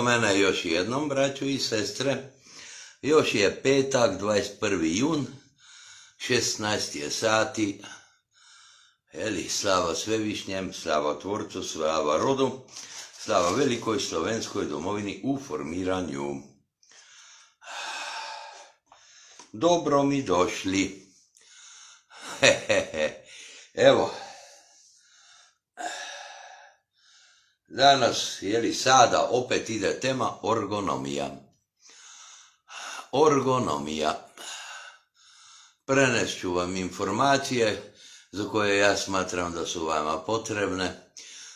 mene još jednom, braćo i sestre. Još je petak, 21. jun, 16 je sati. Slava Svevišnjem, slava Tvorcu, slava rodu, slava velikoj slovenskoj domovini u formiranju. Dobro mi došli. Evo, danas, sada opet ide tema orgonomija. Orgonomija. Prenesću vam informacije za koje ja smatram da su vama potrebne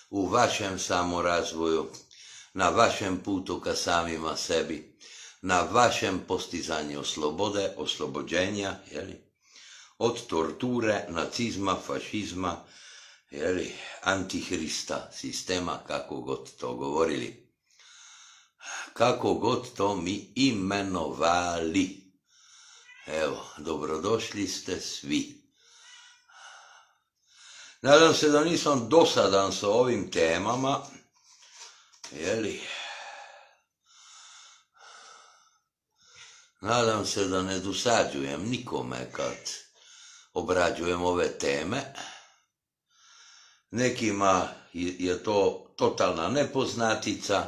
u vašem samorazvoju, na vašem putu ka samima sebi, na vašem postizanju slobode, oslobođenja, od torture, nacizma, fašizma, antihrista sistema, kako god to govorili. Kako god to mi imenovali. Evo, dobrodošli ste svi. Nadam se da nisam dosadan sa ovim temama, Nadam se da ne dosađujem nikome kad obrađujem ove teme. Nekima je to totalna nepoznatica,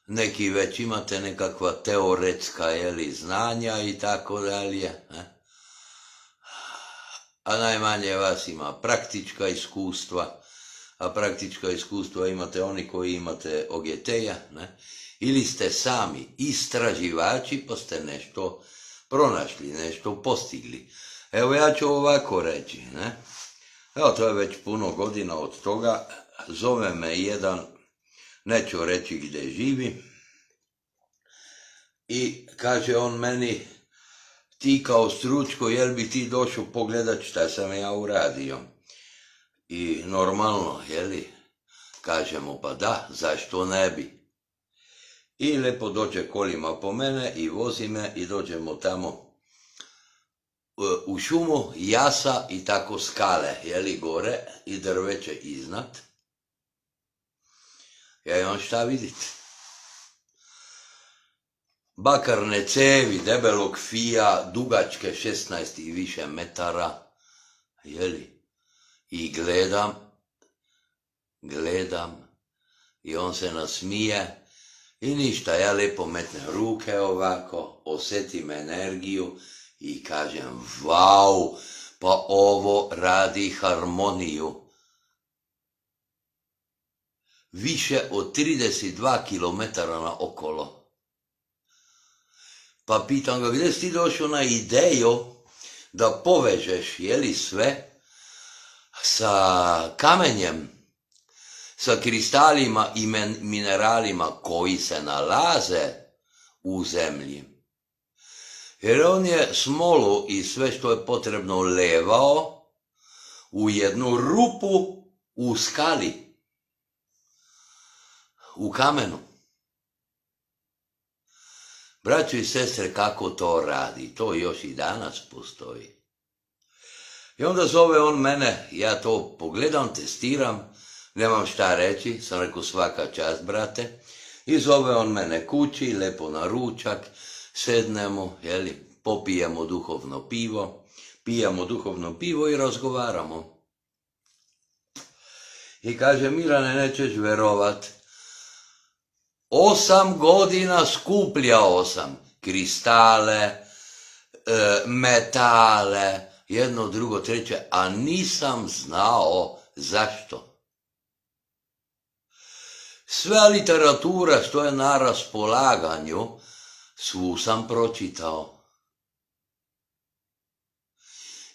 neki već imate nekakva teoretska znanja i tako dalje. A najmanje vas ima praktička iskustva, a praktička iskustva imate oni koji imate OGT-ja, ili ste sami istraživači pa ste nešto pronašli, nešto postigli. Evo ja ću ovako reći, Evo to je već puno godina od toga, zove me jedan, neću reći gdje živi, i kaže on meni, ti kao stručko, jel bi ti došao pogledat šta sam ja uradio? I normalno, kažemo pa da, zašto ne bi? I lepo dođe kolima po mene i vozi me i dođemo tamo u šumu, jasa i tako skale, gore i drveće iznad. Ja imam šta vidite? Bakarne cevi, debelog fija, dugačke 16 i više metara, i gledam, i on se nasmije, i ništa, ja lepo metnem ruke ovako, osjetim energiju i kažem, vau, pa ovo radi harmoniju. Više od 32 km naokolo. Pa pitam ga, gdje si ti došao na ideju da povežeš, sve, sa kamenjem, sa kristalima i mineralima koji se nalaze u zemlji. Jer on je smolu i sve što je potrebno levao u jednu rupu u skali, u kamenu. Braćo i sestre, kako to radi? To još i danas postoji. I onda zove on mene, ja to pogledam, testiram, nemam šta reći, sam rekao svaka čast, brate. I zove on mene kući, lepo na ručak, sednemo, popijemo duhovno pivo, pijemo duhovno pivo i razgovaramo. I kaže, Milane, nećeš verovat, 8 godina skupljao sam kristale, metale, jedno, drugo, treće, a nisam znao zašto. Sva literatura što je na raspolaganju, svu sam pročitao.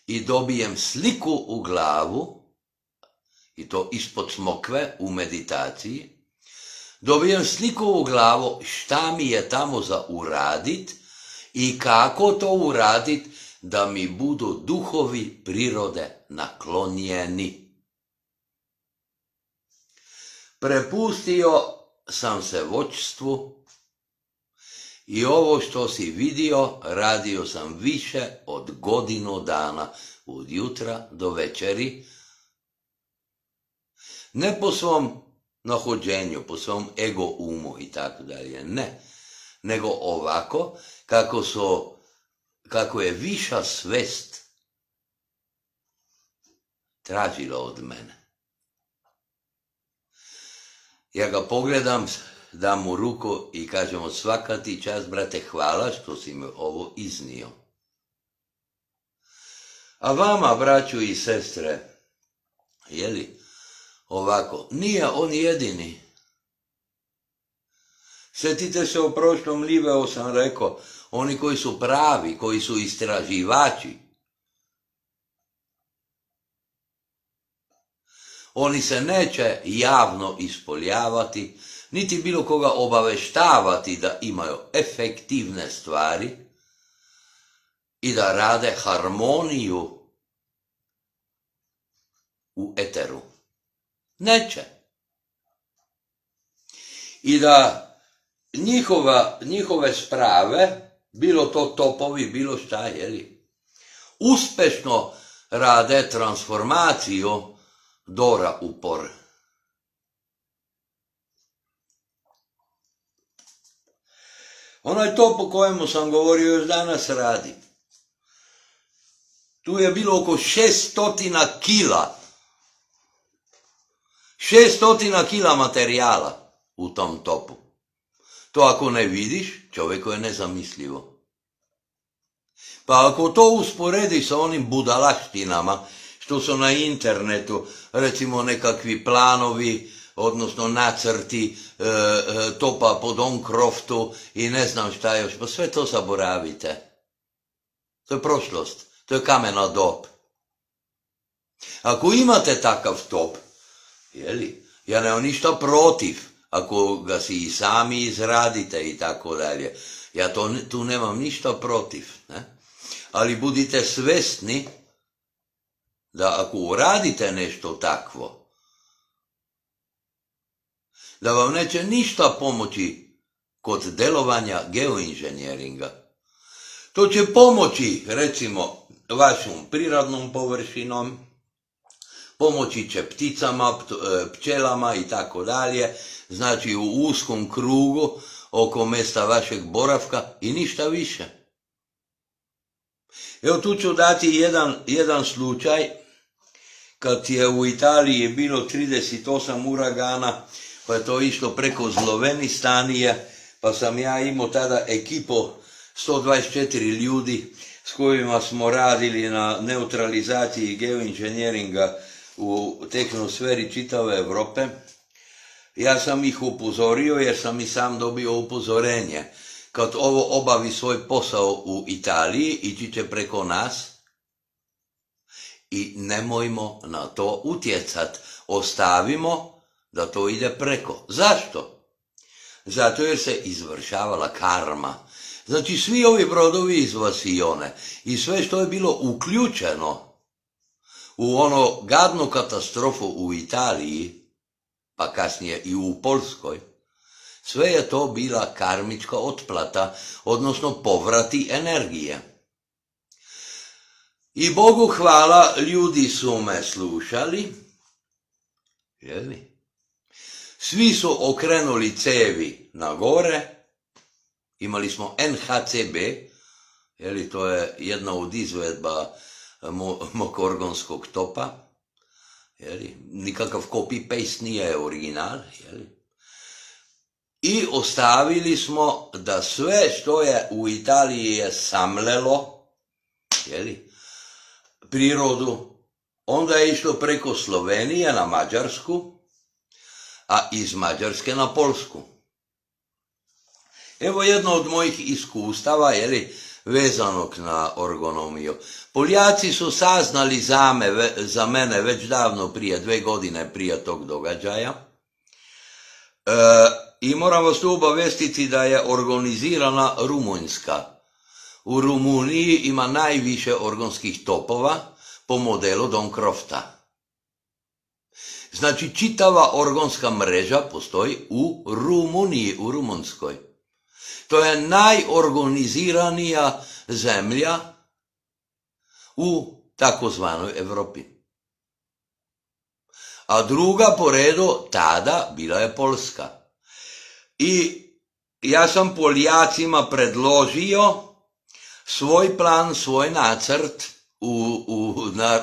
I dobijem sliku u glavu, i to ispod smokve u meditaciji, dobijem sliku u glavu šta mi je tamo za uradit i kako to uradit da mi budu duhovi prirode naklonjeni. Prepustio sam se vođstvu i ovo što si vidio radio sam više od godinu dana, od jutra do večeri, ne po svom nahođenju, po svom ego umu i tako dalje. Ne. Nego ovako, kako je viša svest tražila od mene. Ja ga pogledam, dam mu ruku i kažemo svaka ti čast, brate, hvala što si mi ovo iznio. A vama, braću i sestre, ovako, nije on jedini. Sjetite se, u prošlom liveu sam rekao, oni koji su pravi, koji su istraživači, oni se neće javno ispoljavati, niti bilo koga obaveštavati da imaju efektivne stvari i da rade harmoniju u eteru. Neće. I da njihove sprave, bilo to topovi, bilo šta, uspešno rade transformaciju dora u por. Onaj top o kojemu sam govorio još danas radi. Tu je bilo oko 600 kila. 600 kila materijala u tom topu. To ako ne vidiš, čovjeku je nezamislivo. Pa ako to usporedi sa onim budalaštinama što su na internetu, recimo nekakvi planovi, odnosno nacrti topa po Donkroftu i ne znam šta još, pa sve to zaboravite. To je prošlost, to je kamena dob. Ako imate takav top, ja nemam ništa protiv, ako ga si i sami izradite i tako dalje. Ja tu nemam ništa protiv. Ne? Ali budite svesni da ako uradite nešto takvo, da vam neće ništa pomoći kod delovanja geoinženjeringa. To će pomoći, recimo, vašom prirodnom površinom, pomoći će pticama, pčelama i tako dalje, znači u uskom krugu oko mjesta vašeg boravka i ništa više. Evo tu ću dati jedan slučaj, kad je u Italiji bilo 38 uragana, pa je to išlo preko Slovenistanije, pa sam ja imao tada ekipu 124 ljudi s kojima smo radili na neutralizaciji geoinženjeringa u tehnosferi čitave Europe. Ja sam ih upozorio jer sam i sam dobio upozorenje. Kad ovo obavi svoj posao u Italiji, ići će preko nas i nemojmo na to utjecat. Ostavimo da to ide preko. Zašto? Zato jer se izvršavala karma. Znači svi ovi brodovi iz Vasione i sve što je bilo uključeno u ono gadnu katastrofu u Italiji, pa kasnije i u Poljskoj, sve je to bila karmička otplata, odnosno povrati energije. I Bogu hvala, ljudi su me slušali, svi su okrenuli cevi na gore, imali smo NHCB, to je jedna od izvedba mog organskog topa, nikakav copy-paste nije original, i ostavili smo da sve što je u Italiji je samlelo, prirodu, onda je išlo preko Slovenije na Mađarsku, a iz Mađarske na Poljsku. Evo jedno od mojih iskustava, vezanog na ergonomiju. Poljaci su saznali za mene već davno prije 2 godine prije tog događaja. I moram vas tu obavestiti da je organizirana Rumunjska. U Rumuniji ima najviše organskih topova po modelu Donkrofta. Znači čitava organska mreža postoji u Rumuniji, u Rumunskoj. To je najorganiziranija zemlja u takozvanoj Evropi. a druga po redu tada bila je Poljska. I ja sam Poljacima predložio svoj plan, svoj nacrt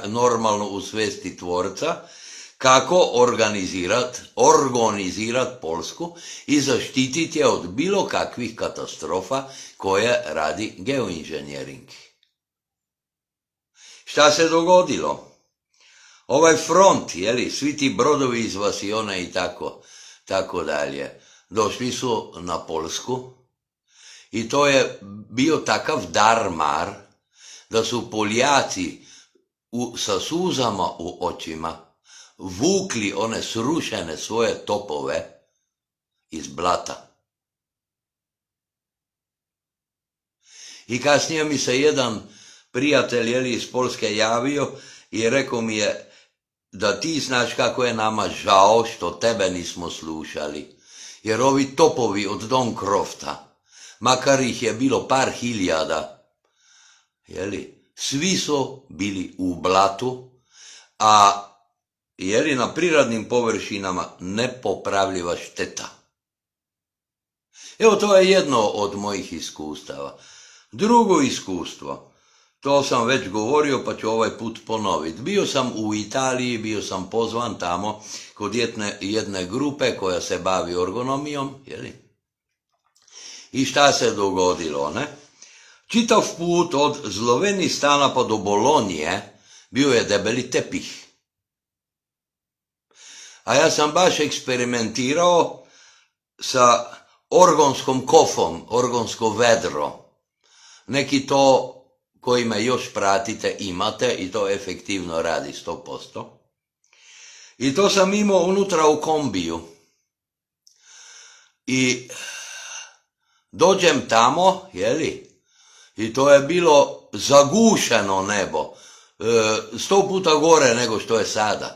normalno u svesti tvorca, kako organizirat Poljsku i zaštititi je od bilo kakvih katastrofa koje radi geoinženjering. Šta se dogodilo? Ovaj front, svi ti brodovi iz Vasione i tako dalje, došli su na Poljsku i to je bio takav dar-mar da su Poljaci sa suzama u očima vukli one srušene svoje topove iz blata. I kasnije mi se jedan prijatelj iz Poljske javio i rekao mi je da ti znaš kako je nama žao što tebe nismo slušali, jer ovi topovi od Donkrofta, makar ih je bilo par hiljada, svi su bili u blatu, a na prirodnim površinama nepopravljiva šteta. Evo, to je jedno od mojih iskustava. Drugo iskustvo, to sam već govorio pa ću ovaj put ponoviti. Bio sam u Italiji, bio sam pozvan tamo kod jedne grupe koja se bavi ergonomijom, I šta se dogodilo, ne? Čitav put od Slovenistana pa do Bolonije bio je debeli tepih. A ja sam baš eksperimentirao sa orgonskom kofom, orgonsko vedro. Neki to koji me još pratite imate i to efektivno radi 100%. I to sam imao unutra u kombiju. I dođem tamo, i to je bilo zagušeno nebo, 100 puta gore nego što je sada.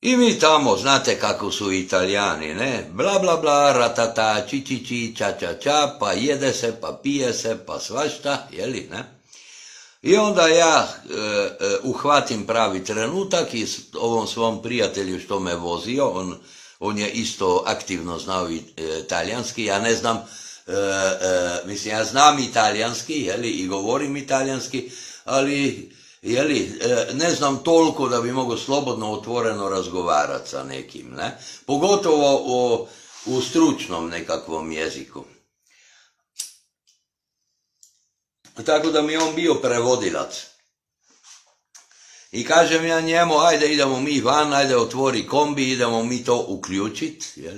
I mi tamo, znate kako su Italijani, ne? Bla, bla, bla, ratata, či, či, či, ča, ča, ča, pa jede se, pa pije se, pa svašta, ne? I onda ja uhvatim pravi trenutak i ovom svom prijatelju što me vozio, on je isto aktivno znao italijanski, ja ne znam, mislim, ja znam italijanski, i govorim italijanski, ali ne znam toliko da bi mogao slobodno, otvoreno razgovarati sa nekim, ne? Pogotovo u stručnom nekakvom jeziku. Tako da mi je on bio prevodilac. I kažem ja njemu, ajde idemo mi van, ajde otvori kombi, idemo mi to uključiti,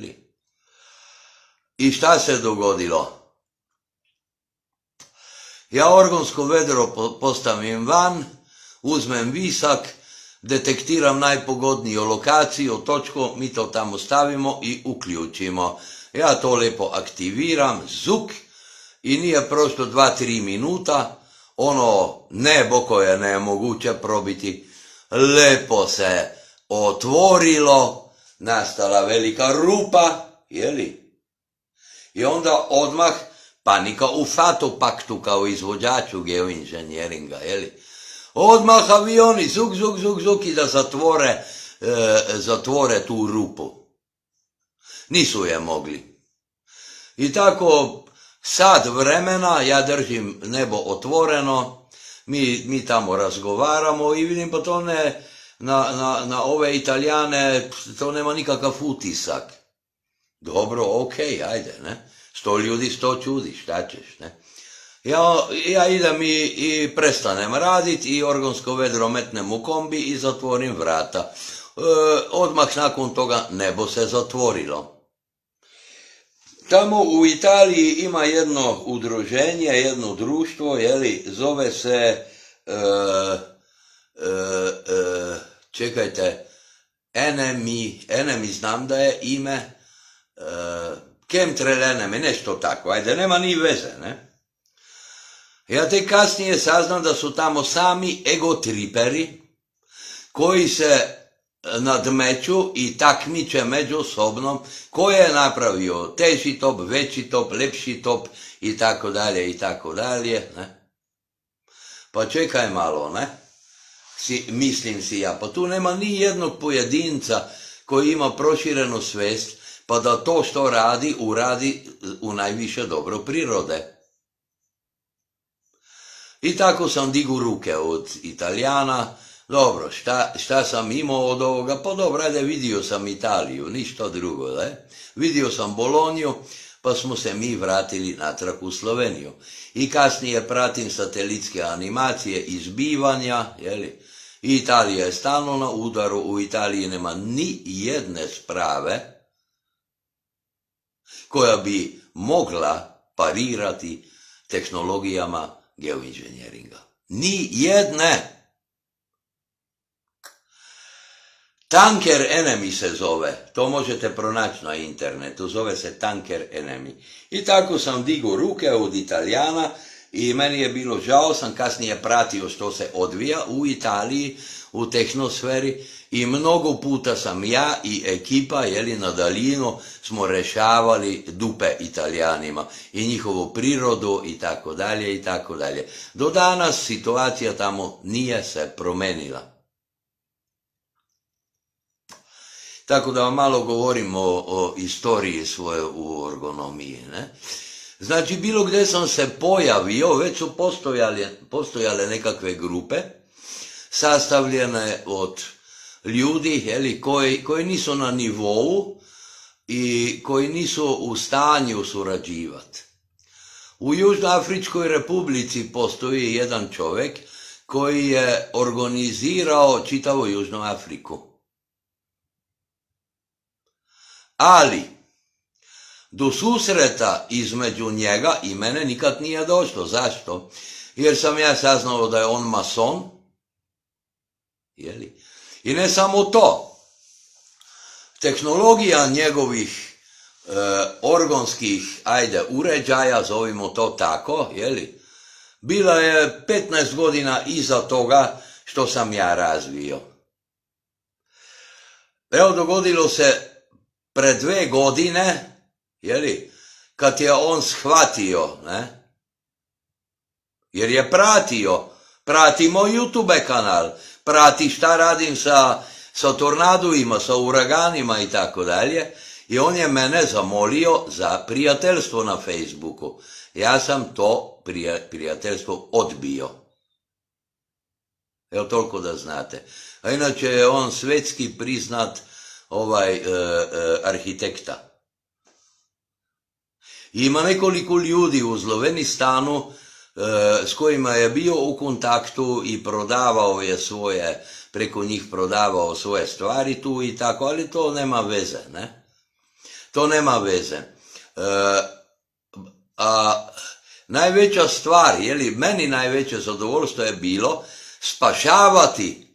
I šta se dogodilo? Ja orgonsko vedro postavim van, uzmem visak, detektiram najpogodniju lokaciju, točku, mi to tamo stavimo i uključimo. Ja to lepo aktiviram, zuk, i nije prošlo 2-3 minuta, ono nebo koje je nemoguće probiti, lepo se otvorilo, nastala velika rupa, I onda odmah panika u Fatopaktu kao izvođaču geoinženjeringa, Odmah avioni, zuk, zuk, zuk, zuk, i da zatvore tu rupu. Nisu je mogli. I tako sat vremena ja držim nebo otvoreno, mi tamo razgovaramo i vidim pa to na ove Italijane to nema nikakav utisak. Dobro, okej, ajde, ne? 100 ljudi, 100 čudi, šta ćeš, ne? Ja idem i prestanem raditi i orgonsko vedro metnem u kombi i zatvorim vrata. Odmah nakon toga nebo se zatvorilo. Tamo u Italiji ima jedno udruženje, jedno društvo, zove se, čekajte, Enemi znam da je ime, Chemtrail Enemy, nešto tako, ajde, nema ni veze, ne? Ja tek kasnije saznam da su tamo sami egotriperi koji se nadmeću i takmiče međusobno ko je napravio teži top, veći top, lepši top i tako dalje, ne? Pa čekaj malo, ne? mislim si ja, pa tu nema ni jednog pojedinca koji ima proširenu svest, pa da to što radi, uradi u najviše dobro prirode. I tako sam digu ruke od Italijana. Dobro, šta sam imao od ovoga? Pa dobro, ajde, vidio sam Italiju, ništa drugo, ne? Vidio sam Boloniju, pa smo se mi vratili natrag u Sloveniju. I kasnije pratim satelitske animacije izbivanja, jeli? Italija je stalno na udaru, u Italiji nema ni jedne sprave koja bi mogla parirati tehnologijama geoinženjeringa. Ni jedne. Tanker Enemy se zove, to možete pronaći na internetu, zove se Tanker Enemy. I tako sam digao ruke od Italijana i meni je bilo žao, sam kasnije pratio što se odvija u Italiji, u tehnosferi i mnogo puta sam ja i ekipa, na daljinu, smo rešavali dupe Italijanima i njihovu prirodu i tako dalje i tako dalje. Do danas situacija tamo nije se promenila. Tako da vam malo govorim o istoriji svoje u ergonomiji, ne? Znači, bilo gdje sam se pojavio, već su postojale nekakve grupe, sastavljene od ljudi, koji nisu na nivou i koji nisu u stanju surađivati. U Južnoafričkoj republici postoji jedan čovjek koji je organizirao čitavu Južnu Afriku. Ali, do susreta između njega i mene nikad nije došlo. Zašto? Jer sam ja saznao da je on mason. I ne samo to. Tehnologija njegovih organskih, uređaja, zovimo to tako, bila je 15 godina iza toga što sam ja razvio. Evo, dogodilo se pred 2 godine, kad je on shvatio, ne, jer je prati moj YouTube kanal, prati šta radim sa tornadovima, sa uraganima i tako dalje, i on je mene zamolio za prijateljstvo na Facebooku. Ja sam to prijateljstvo odbio. Evo, toliko da znate. A inače je on svetski priznat arhitekta. Ima nekoliko ljudi u Slovenistanu s kojima je bio u kontaktu i prodavao je preko njih prodavao svoje stvari tu i tako, ali to nema veze, ne? To nema veze. A najveća stvar, meni najveće zadovoljstvo je bilo spašavati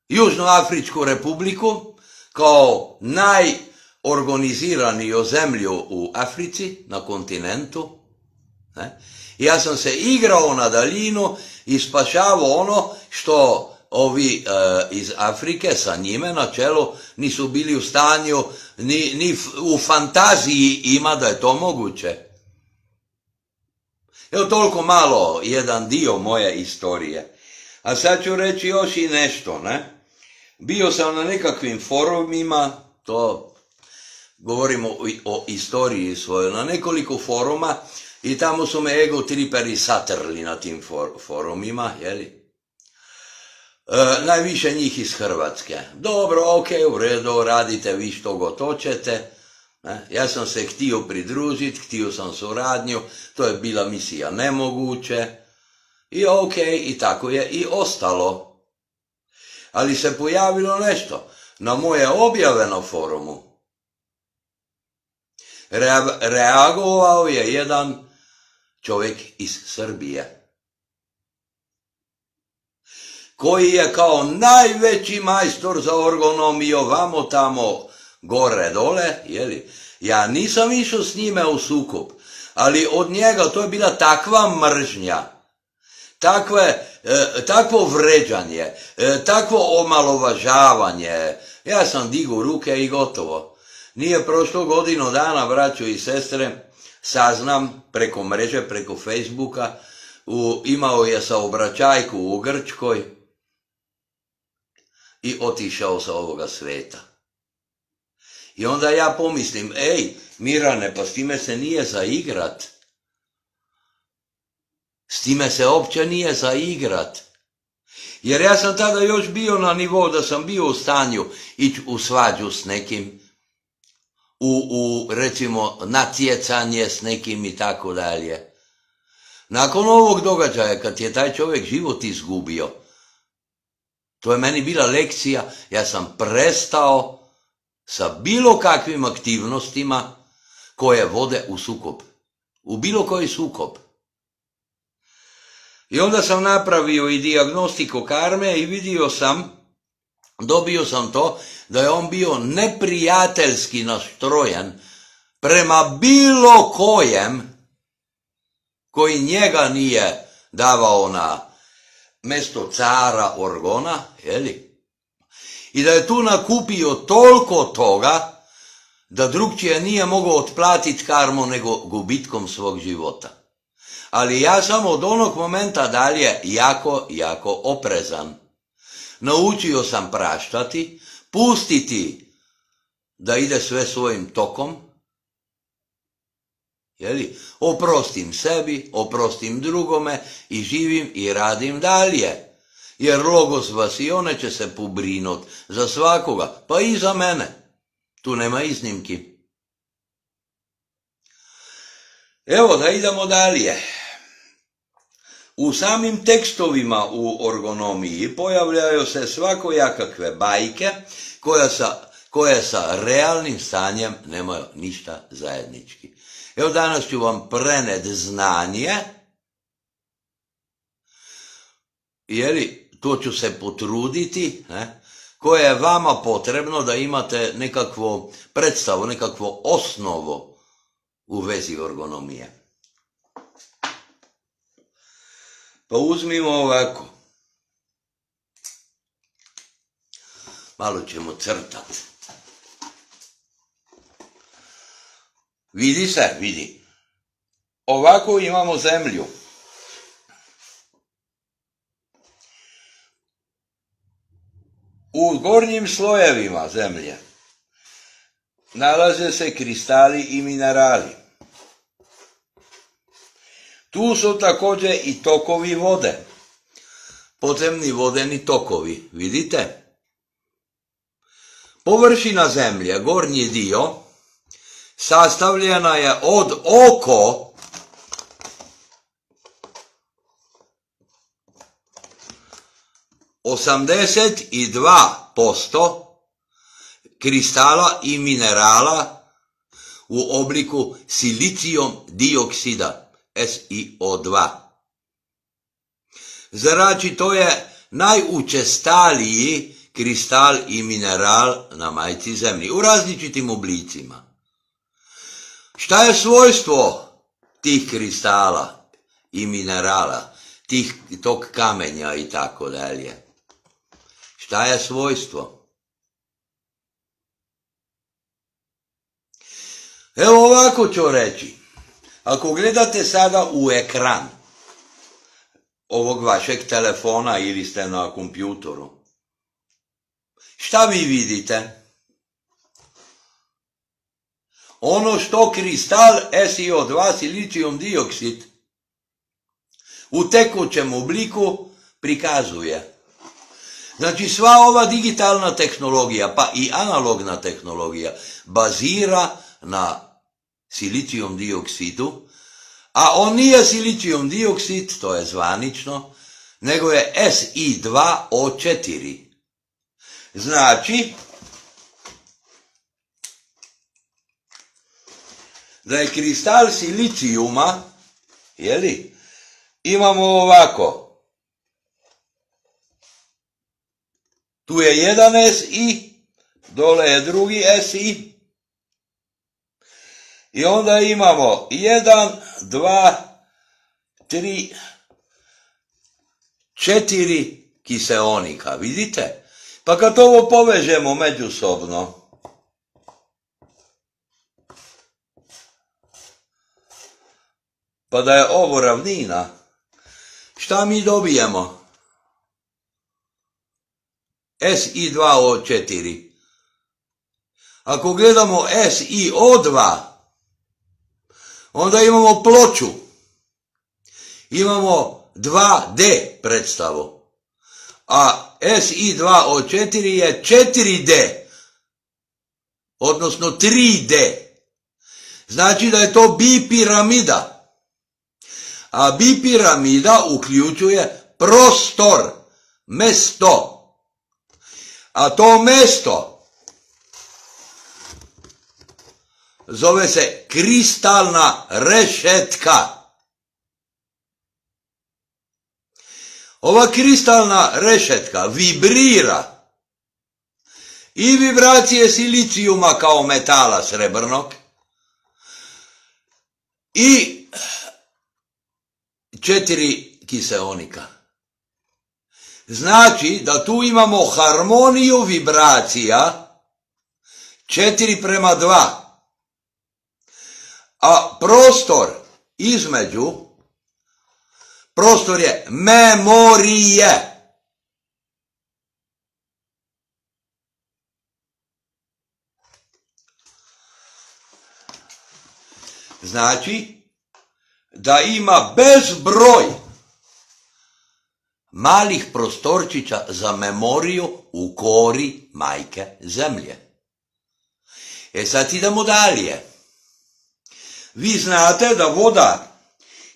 Južnoafričku republiku kao najorganiziraniju zemlju u Africi, na kontinentu. Ne? Ja sam se igrao na daljinu i spašavao ono što ovi iz Afrike sa njime na čelu nisu bili u stanju, ni u fantaziji ima da je to moguće. Evo, toliko malo jedan dio moje istorije. A sad ću reći još i nešto, ne? Bio sam na nekakvim forumima, to govorimo o istoriji svojoj, na nekoliko foruma, i tamo su me ego triperi satrli na tim forumima, najviše njih iz Hrvatske. Dobro, ok, u redu, radite vi što god hoćete. Ja sam se htio pridružiti, htio sam suradnju, to je bila misija nemoguće. I ok, i tako je i ostalo. Ali se pojavilo nešto. Na moje objave na forumu reagovao je jedan čovjek iz Srbije, koji je kao najveći majstor za ergonomiju, vamo tamo, gore, dole, ja nisam išao s njime u sukob, ali od njega to je bila takva mržnja, takvo vređanje, takvo omalovažavanje. Ja sam digao ruke i gotovo. Nije prošlo godinu dana, braćo i sestre, saznam preko mreže, preko Facebooka, imao je saobraćajku u Grčkoj i otišao sa ovoga sveta. I onda ja pomislim, ej, Mirane, pa s time se nije za igrat. S time se uopće nije za igrat. Jer ja sam tada još bio na nivou da sam bio u stanju ići u svađu s nekim, recimo natjecanje s nekim i tako dalje. Nakon ovog događaja, kad je taj čovjek život izgubio, to je meni bila lekcija, ja sam prestao sa bilo kakvim aktivnostima koje vode u sukob, u bilo koji sukob. I onda sam napravio i dijagnostiku karme i dobio sam to da je on bio neprijateljski nastrojen prema bilo kojem koji njega nije davao na mjesto cara Orgona, jeli? I da je tu nakupio toliko toga da drugčije nije mogao otplatiti karmu nego gubitkom svog života. Ali ja sam od onog momenta dalje jako oprezan. Naučio sam praštati, pustiti da ide sve svojim tokom, jeli? Oprostim sebi, oprostim drugome i živim i radim dalje. Jer Logos Vasione će se pobrinut za svakoga, pa i za mene. Tu nema iznimki. Evo da idemo dalje. U samim tekstovima u orgonomiji pojavljaju se svakojakakve bajke koje sa realnim stanjem nemaju ništa zajednički. Evo danas ću vam prenet znanje, to ću se potruditi, koje je vama potrebno da imate nekakvu predstavu, nekakvu osnovu u vezi orgonomije. Pa uzmimo ovako. Malo ćemo crtati. Vidi se, vidi. Ovako imamo zemlju. U gornjim slojevima zemlje nalaze se kristali i minerali. Tu su također i tokovi vode, podzemni vodeni tokovi, vidite? Površina zemlje, gornji dio, sastavljena je od oko 82% kristala i minerala u obliku silicijum dioksida, SiO2. Znači, to je najučestaliji kristal i mineral na majci zemlji, u različitim oblicima. Šta je svojstvo tih kristala i minerala, tog kamenja i tako dalje? Šta je svojstvo? Evo ovako ću reći. Ako gledate sada u ekran ovog vašeg telefona ili ste na kompjutoru, šta vi vidite? Ono što kristal SiO2, silicijum dioksid, u tekućem obliku prikazuje. Znači, sva ova digitalna tehnologija, pa i analogna tehnologija, bazira na silicijum dioksidu, a on nije silicijum dioksid, to je zvanično, nego je Si2O4. Znači, da je kristal silicijuma, imamo ovako. Tu je jedan Si, dole je drugi Si. I onda imamo 1, 2, 3, 4 kiseonika, vidite? Pa kad ovo povežemo međusobno, pa da je ovo ravnina, šta mi dobijemo? Si2O4. Ako gledamo SiO2, onda imamo ploču. Imamo 2D predstavu. A Si2O4 je 4D, odnosno 3D. Znači da je to bipiramida. A bipiramida uključuje prostor, mesto. A to mesto zove se kristalna rešetka. Ova kristalna rešetka vibrira i vibracije silicijuma kao metala srebrnog i 4 kiseonika. Znači da tu imamo harmoniju vibracija 4:2. A prostor između, prostor je memorije. Znači da ima bezbroj malih prostorčića za memoriju u kori majke zemlje. Sad idemo dalje. Vi znate da voda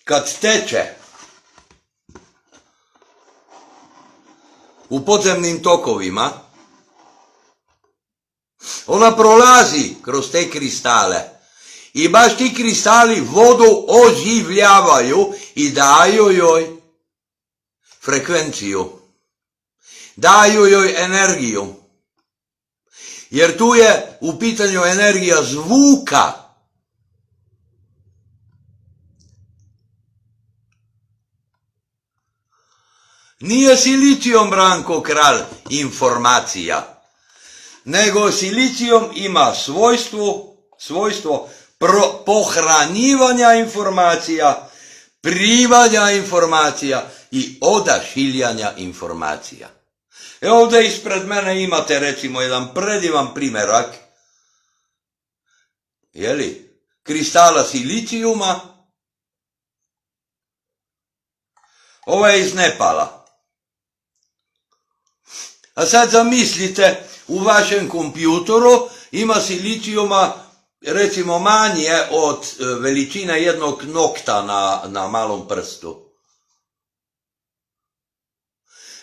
kad teče u podzemnim tokovima, ona prolazi kroz te kristale i baš ti kristali vodu oživljavaju i daju joj frekvenciju, daju joj energiju, jer tu je u pitanju energija zvuka. Nije silicijom, Branko Kralj, informacija, nego silicijom ima svojstvo pohranjivanja informacija, primanja informacija i odašiljanja informacija. Evo ovdje ispred mene imate recimo jedan predivan primjerak, kristala silicijuma. Ovo je iz Nepala. A sad zamislite, u vašem kompjutoru ima silicijuma recimo manje od veličine jednog nokta na malom prstu.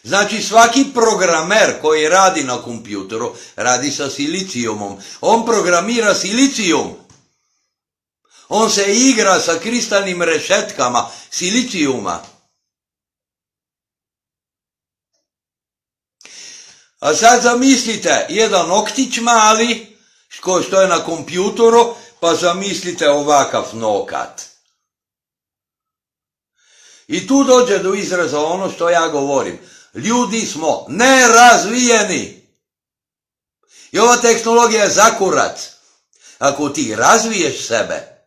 Znači svaki programer koji radi na kompjutoru radi sa silicijumom. On programira silicijum. On se igra sa kristalnim rešetkama silicijuma. A sad zamislite jedan noktić mali, što je na kompjutoru, pa zamislite ovakav nokat. I tu dođe do izraza ono što ja govorim. Ljudi smo nerazvijeni. I ova tehnologija je zakurac. Ako ti razviješ sebe,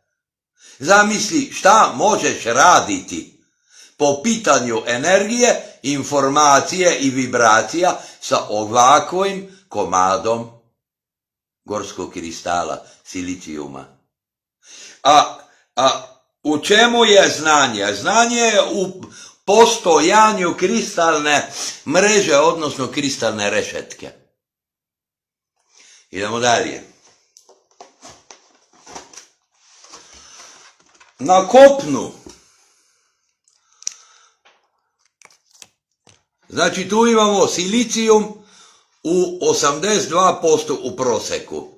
zamisli šta možeš raditi po pitanju energije, informacije i vibracija sa ovakvim komadom gorskog kristala, silicijuma. A u čemu je znanje? Znanje je u postojanju kristalne mreže, odnosno kristalne rešetke. Idemo dalje. Na kopnu, znači tu imamo silicijum u 82% u proseku,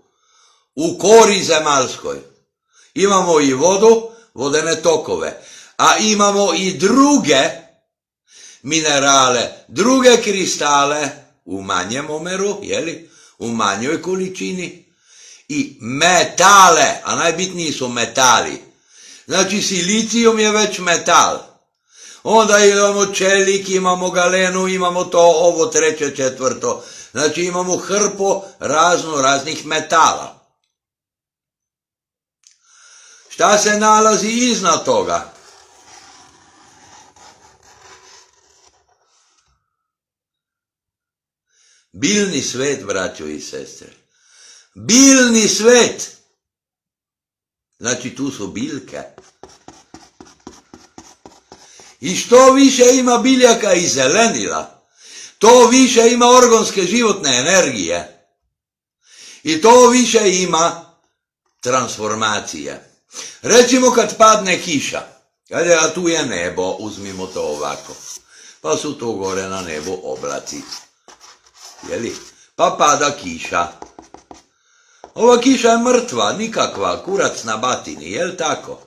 u kori zemaljskoj. Imamo i vodu, vodene tokove, a imamo i druge minerale, druge kristale u manjem omeru, u manjoj količini, i metale, a najbitniji su metali. Znači silicijum je već metal. Onda imamo čelik, imamo galenu, imamo to, ovo, treće, četvrto. Znači imamo hrpu raznih metala. Šta se nalazi iznad toga? Biljni svet, braćo i sestre. Biljni svet. Znači tu su biljke. I što više ima biljaka i zelenila, to više ima organske životne energije. I to više ima transformacije. Recimo kad padne kiša, a tu je nebo, uzmimo to ovako, pa su to gore na nebu oblaci. Jeli? Pa pada kiša. Ova kiša je mrtva, nikakva, kurac na batini, jel tako?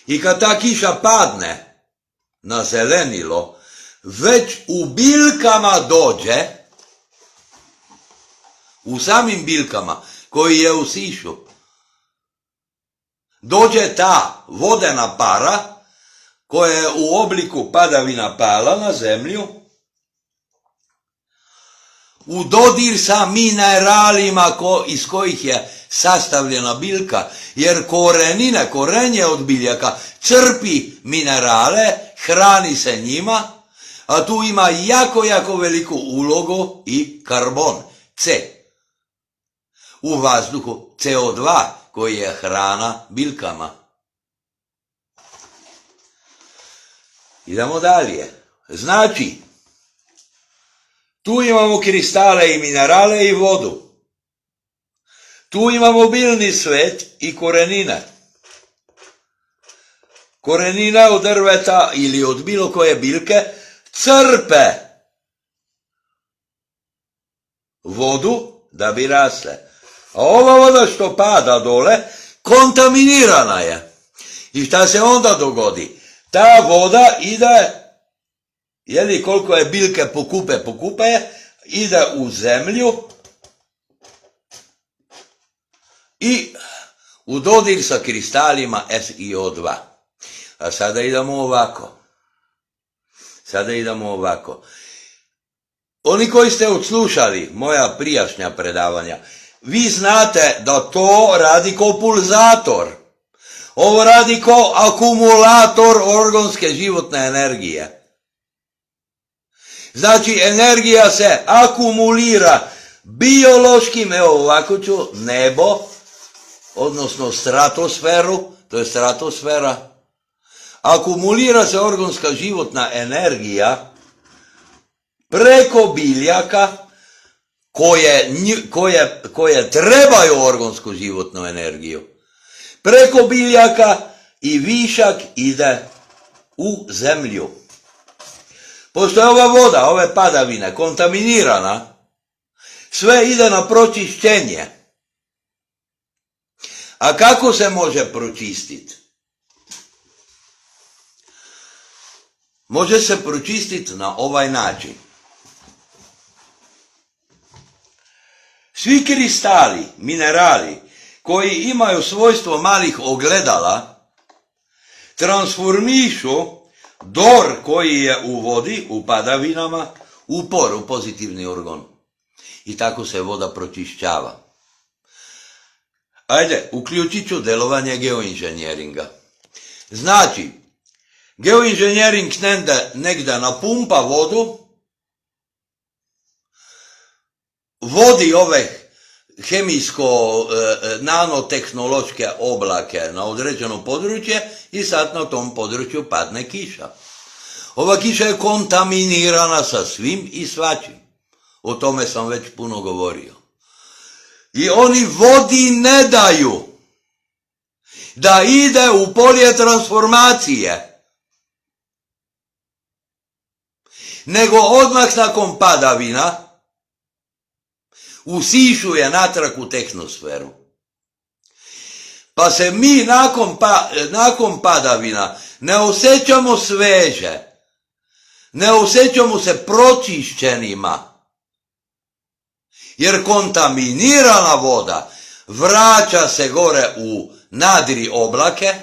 I kad ta kiša padne na zelenilo, već u biljkama dođe, u samim biljkama koji je usišu, dođe ta vodena para koja je u obliku padavina pala na zemlju, u dodir sa mineralima iz kojih je sastavljena biljka, jer korenje od biljaka crpi minerale, hrani se njima, a tu ima jako veliku ulogu i karbon, C. U vazduhu CO2 koji je hrana biljkama. Idemo dalje. Znači, tu imamo kristale i minerale i vodu. Tu imamo biljni svet i korenine. Korenine od drveta ili od bilo koje biljke crpe vodu da bi rasle. A ova voda što pada dole, kontaminirana je. I šta se onda dogodi? Ta voda ide, jeli koliko je biljke pokupe, ide u zemlju i u dodir sa kristalima SiO2. A sada idemo ovako. Oni koji ste odslušali moja prijašnja predavanja, vi znate da to radi ko pulzator. Ovo radi ko akumulator organske životne energije. Znači, energija se akumulira biološkim, evo ovako ću, nebo, odnosno stratosferu, to je stratosfera. Akumulira se organska životna energija preko biljaka koje trebaju organsku životnu energiju. Preko biljaka i višak ide u zemlju. Pošto je ova voda, ove padavine, kontaminirana, sve ide na pročišćenje. A kako se može pročistiti? Može se pročistiti na ovaj način. Svi kristali, minerali, koji imaju svojstvo malih ogledala, transformišu dor koji je u vodi, u padavinama, u por, u pozitivni organ. I tako se voda pročišćava. Ajde, uključit ću delovanje geoinženjeringa. Znači, geoinženjering negdje napumpa vodu, vodi ove hemijsko-nanotehnološke oblake na određeno područje i sad na tom području padne kiša. Ova kiša je kontaminirana sa svim i svačim. O tome sam već puno govorio. I oni vodi ne daju da ide u polje transformacije, nego odmah nakon padavina usišuje natrag u tehnosferu. Pa se mi nakon padavina ne osjećamo sveže, ne osjećamo se pročišćenima, jer kontaminirana voda vraća se gore u nadri oblake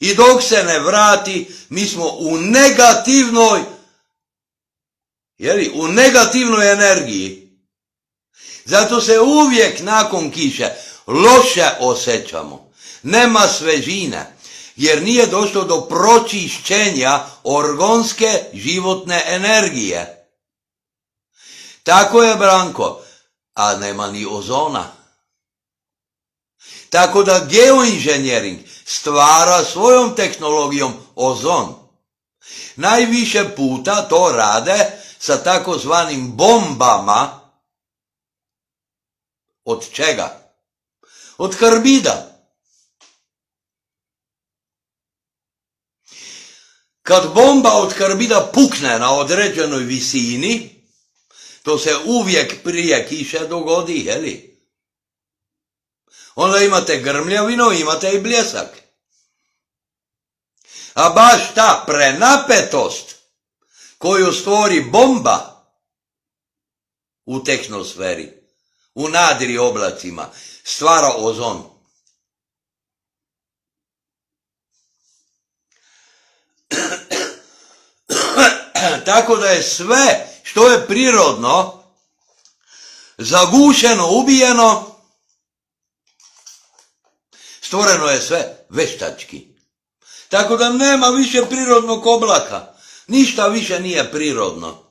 i dok se ne vrati mi smo u negativnoj energiji. Zato se uvijek nakon kiše loše osjećamo. Nema svežine. jer nije došlo do pročišćenja organske životne energije. Tako je, Branko, a nema ni ozona. Tako da geoinženjering stvara svojom tehnologijom ozon. Najviše puta to rade sa takozvanim bombama. Od čega? Od karbida. Kad bomba od karbida pukne na određenoj visini, to se uvijek prije kiše dogodi, jeli? Onda imate grmljavinu, imate i bljesak. A baš ta prenapetost koju stvori bomba u tehnosferi, u nadri oblacima, stvara ozon. Tako da je sve što je prirodno zagušeno, ubijeno, stvoreno je sve veštački. Tako da nema više prirodnog oblaka. Ništa više nije prirodno.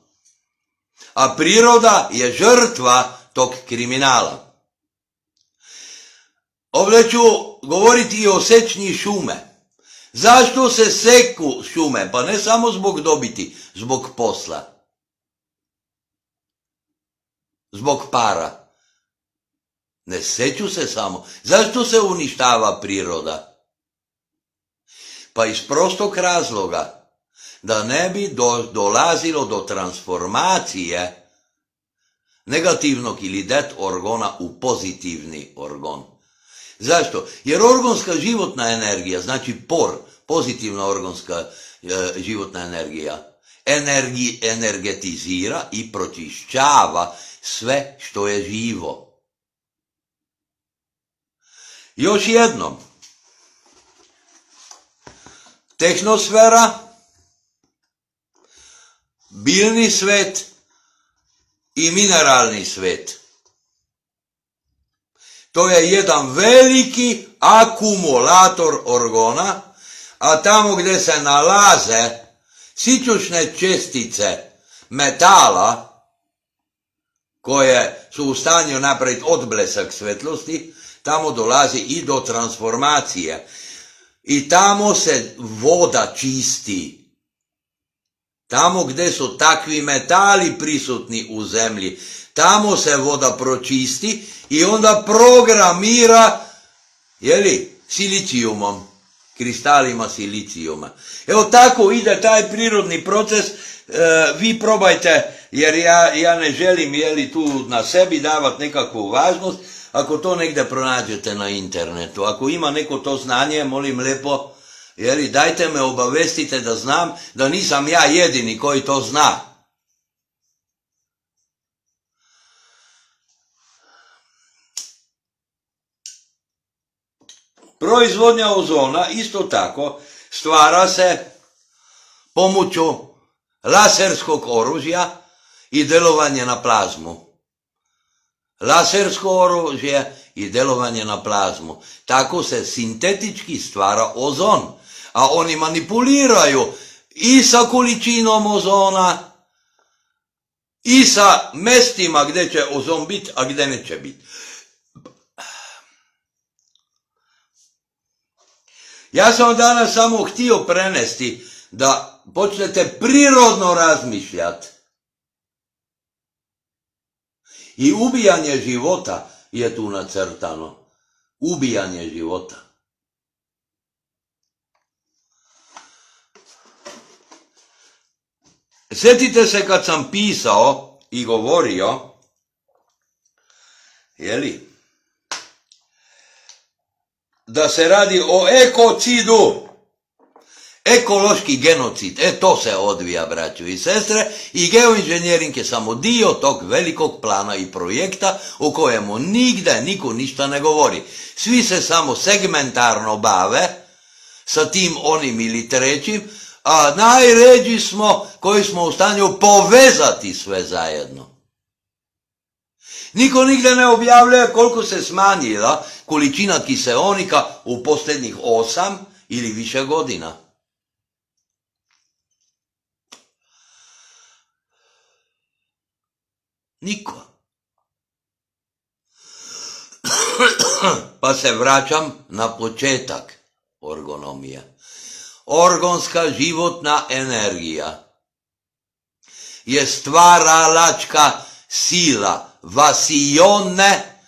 A priroda je žrtva tog kriminala. Ovdje ću govoriti i o sečnji šume. Zašto se seku šume? Pa ne samo zbog dobiti, zbog posla. Zbog para. Ne seću se samo. Zašto se uništava priroda? Pa iz prostog razloga da ne bi dolazilo do transformacije negativnog ili det organa u pozitivni organ. Zašto? Jer organska životna energija, znači por, pozitivna organska životna energija, energetizira i pročišćava sve što je živo. Još jednom, tehnosfera, biljni svet i mineralni svet. To je jedan veliki akumulator organa, a tamo gdje se nalaze sićušne čestice metala, koje su u stanju napraviti odblesak svjetlosti, tamo dolazi i do transformacije. I tamo se voda čisti. Tamo gdje su takvi metali prisutni u zemlji, tamo se voda pročisti i onda programira, silicijumom, kristalima silicijuma. Evo tako ide taj prirodni proces, vi probajte, jer ja ne želim tu na sebi davati nekakvu važnost. Ako to negdje pronađete na internetu, ako ima neko to znanje, molim lijepo, dajte me obavestite da znam da nisam ja jedini koji to zna. Proizvodnja ozona isto tako stvara se pomoću laserskog oružja i delovanje na plazmu. Lasersko oružje i delovanje na plazmu. Tako se sintetički stvara ozon. A oni manipuliraju i sa količinom ozona i sa mestima gdje će ozon biti, a gdje neće biti. Ja sam danas samo htio prenesti da počnete prirodno razmišljati. I ubijanje života je tu nacrtano. Ubijanje života. Sjetite se kad sam pisao i govorio, da se radi o ekocidu. Ekološki genocid, to se odvija, braćo i sestre, i geoinženjering je samo dio tog velikog plana i projekta o kojemu nigde niko ništa ne govori. Svi se samo segmentarno bave sa tim, onim ili trećim, a najređi smo koji smo u stanju povezati sve zajedno. Niko nigde ne objavljuje koliko se smanjila količina kiseonika u posljednjih 8 ili više godina. Niko. Pa se vraćam na početak orgonomije. Orgonska životna energija je stvaralačka sila, vasione,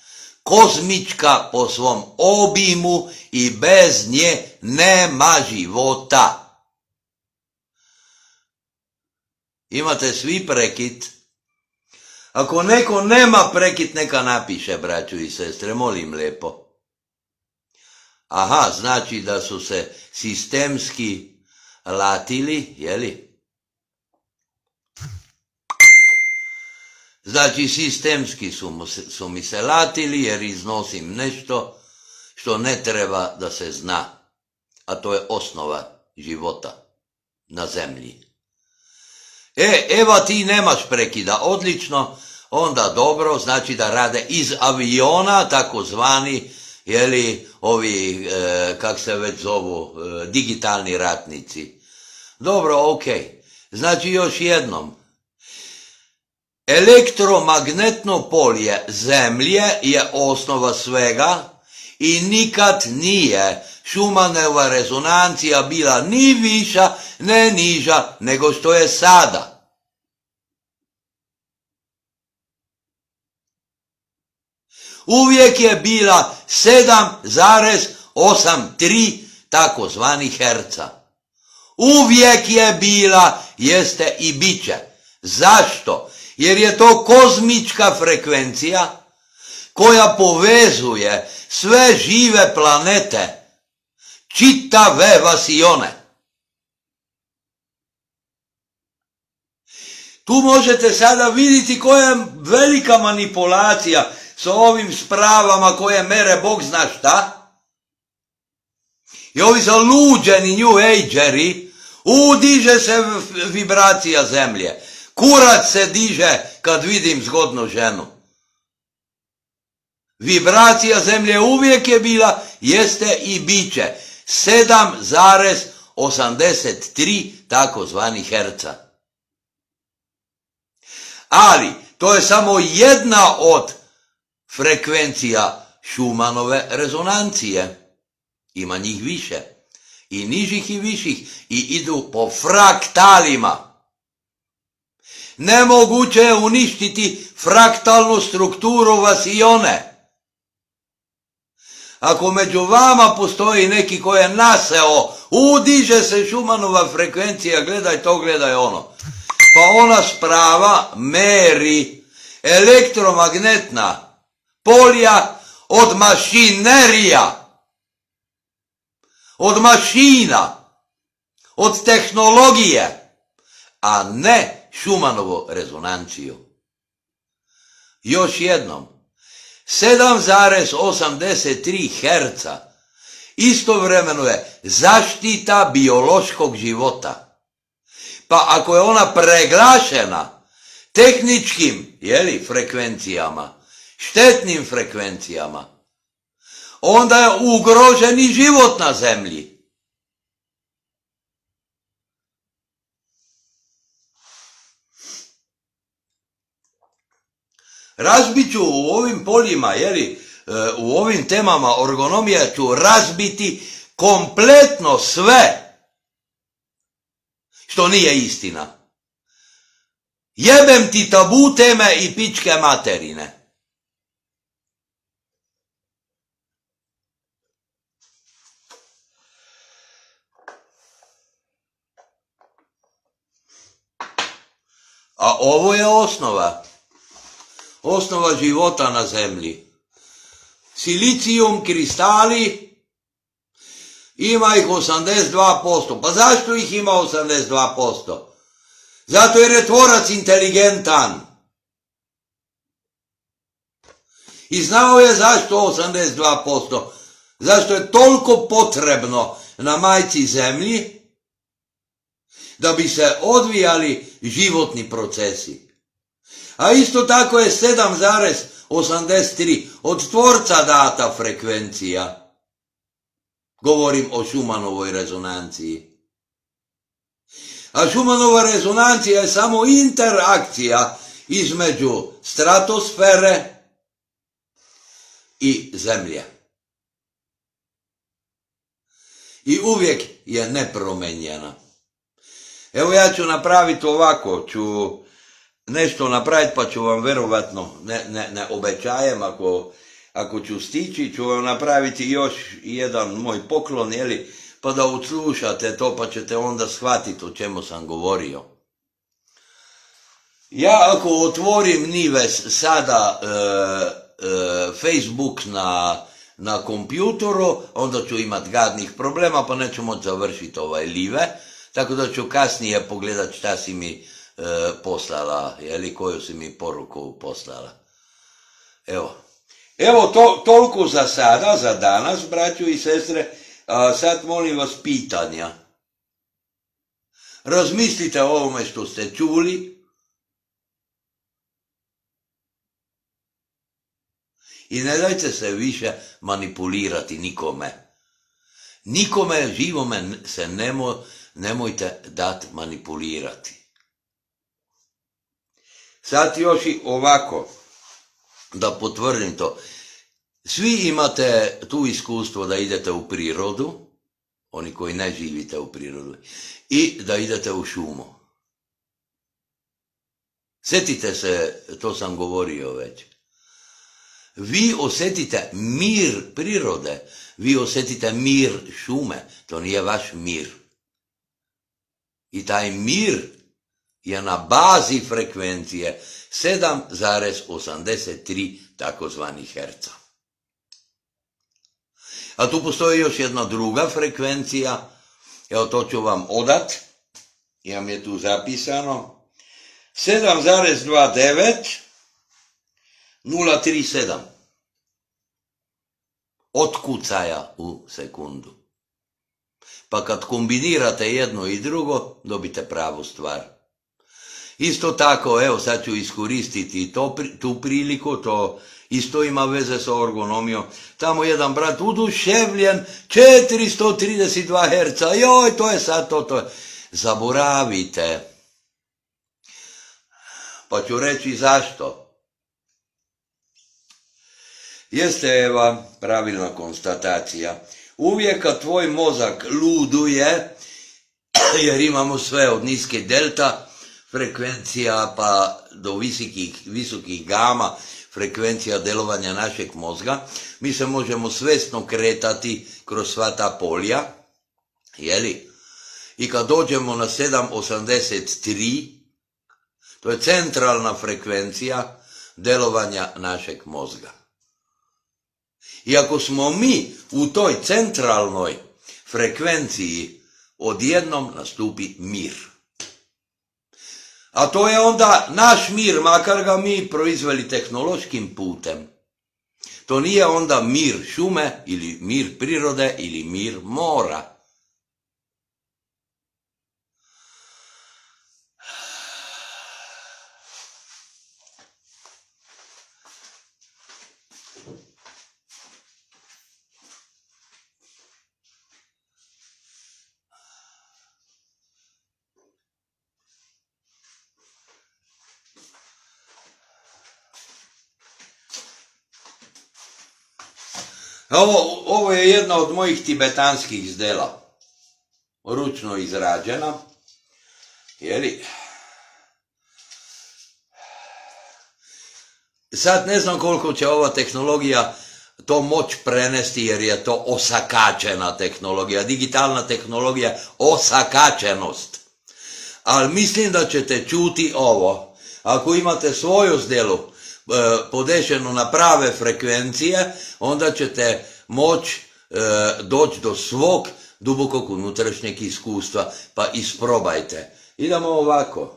kozmička po svom obimu i bez nje nema života. Imate svi prekid? Ako neko nema prekid, neka napiše, braću i sestre, molim lijepo. Aha, znači da su se sistemski latili, jeli? Znači sistemski su mi se latili jer iznosim nešto što ne treba da se zna, a to je osnova života na zemlji. Evo ti nemaš prekida, odlično, onda dobro, znači da rade iz aviona, takozvani, jeli, ovi, kak se već zovu, digitalni ratnici. Dobro, ok. Znači još jednom, elektromagnetno polje zemlje je osnova svega i nikad nije Schumannova rezonancija bila ni viša, ne niža nego što je sada. Uvijek je bila 7,83 takozvanih herca. Uvijek je bila, jeste i bit će. Zašto? Jer je to kozmička frekvencija koja povezuje sve žive planete, čitave vasione. Tu možete sada vidjeti koja je velika manipulacija sa ovim spravama koje mere Bog zna šta. I ovi zaluđeni New Ageri, diže se vibracija zemlje. Kurac se diže kad vidim zgodnu ženu. Vibracija zemlje uvijek je bila, jeste i bit će 7,83 takozvanih herca. Ali to je samo jedna od frekvencija Schumannove rezonancije. Ima njih više. I nižih i viših. I idu po fraktalima. Nemoguće je uništiti fraktalnu strukturu vasione. Ako među vama postoji neki koji je naseo, diže se Schumannova frekvencija, gledaj to, gledaj ono. Pa ona sprava meri elektromagnetna polja od mašinerija, od mašina, od tehnologije, a ne Schumannovu rezonanciju. Još jednom, 7,83 herca istovremeno je zaštita biološkog života. Pa ako je ona preglašena tehničkim, frekvencijama, štetnim frekvencijama, onda je ugrožen i život na zemlji. Razbit ću u ovim poljima, u ovim temama orgonomija ću razbiti kompletno sve što nije istina. Jebem ti tabu teme i pičke materine. A ovo je osnova. Osnova života na zemlji. Silicijum kristali, ima ih 82%. Pa zašto ih ima 82%? Zato jer je tvorac inteligentan. I znao je zašto 82%. Zašto je toliko potrebno na majci zemlji da bi se odvijali životni procesi. A isto tako je 7,83 od tvorca data frekvencija. Govorim o Schumannovoj rezonanciji. A Schumannova rezonancija je samo interakcija između stratosfere i Zemlje. I uvijek je nepromenjena. Evo ja ću napraviti ovako, ću nešto napraviti pa ću vam verovatno, ne obećajem, ako ću stići, ću vam napraviti još jedan moj poklon, jeli, pa da odslušate to pa ćete onda shvatiti o čemu sam govorio. Ja ako otvorim Nives sada Facebook na kompjutoru, onda ću imati gadnih problema pa neću moći završiti ovaj live, tako da ću kasnije pogledat šta si mi poslala, jeli, koju si mi poruku poslala. Evo toliko za sada, za danas, braćo i sestre. Sad molim vas pitanja. Razmislite o ovome što ste čuli i ne dajte se više manipulirati nikome. Nikome živome se nemojte dati manipulirati. Sad još i ovako, da potvrdim to. Svi imate tu iskustvo da idete u prirodu, oni koji ne živite u prirodu, i da idete u šumu. Sjetite se, to sam govorio već. Vi osjetite mir prirode, vi osjetite mir šume, to nije vaš mir. I taj mir je na bazi frekvencije 7,83 takozvani herca. A tu postoji još jedna druga frekvencija, evo to ću vam odat, imam je tu zapisano, 7,29,037 otkucaja u sekundu. Pa kad kombinirate jedno i drugo, dobite pravu stvar. Isto tako, evo sad ću iskoristiti tu priliku, to isto ima veze sa ergonomijom. Tamo jedan brat uduševljen, 432 herca, joj, to je sad to. Zaboravite. Pa ću reći zašto. Jeste, Eva, pravilna konstatacija. Uvijek kad tvoj mozak luduje, jer imamo sve od niske delta frekvencija pa do visokih gama frekvencija delovanja našeg mozga, mi se možemo svjesno kretati kroz sva ta polja, jeli? I kad dođemo na 7,83, to je centralna frekvencija delovanja našeg mozga. I ako smo mi u toj centralnoj frekvenciji, odjednom nastupi mir. A to je onda naš mir, makar ga mi proizveli tehnološkim putem. To nije onda mir šume, ili mir prirode, ili mir mora. Ovo je jedna od mojih tibetanskih zdela, ručno izrađena, jeli? Sad ne znam koliko će ova tehnologija to moći prenesti, jer je to osakačena tehnologija, digitalna tehnologija, osakačenost. Ali mislim da ćete čuti ovo, ako imate svoju zdelu, podešenu na prave frekvencije, onda ćete moći doći do svog dubokog unutrašnjeg iskustva, pa isprobajte. Idemo ovako.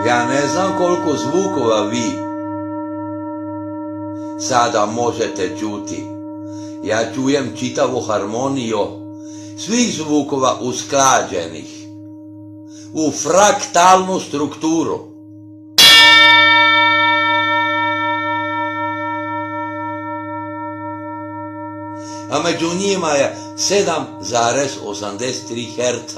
Ja ne znam koliko zvukova vi sada možete čuti. ja čujem čitavu harmoniju svih zvukova usklađenih u fraktalnu strukturu. A među njima je 7,83 Hz.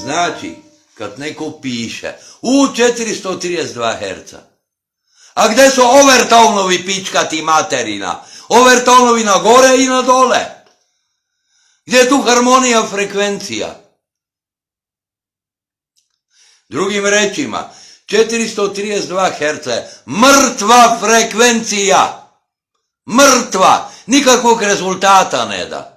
Znači, kad neko piše u 432 Hz, a gde su overtonovi pičkati materina? Overtonovi na gore i na dole. Gdje je tu harmonija frekvencija? Drugim rečima, 432 Hz je mrtva frekvencija. Mrtva. Nikakvog rezultata ne da.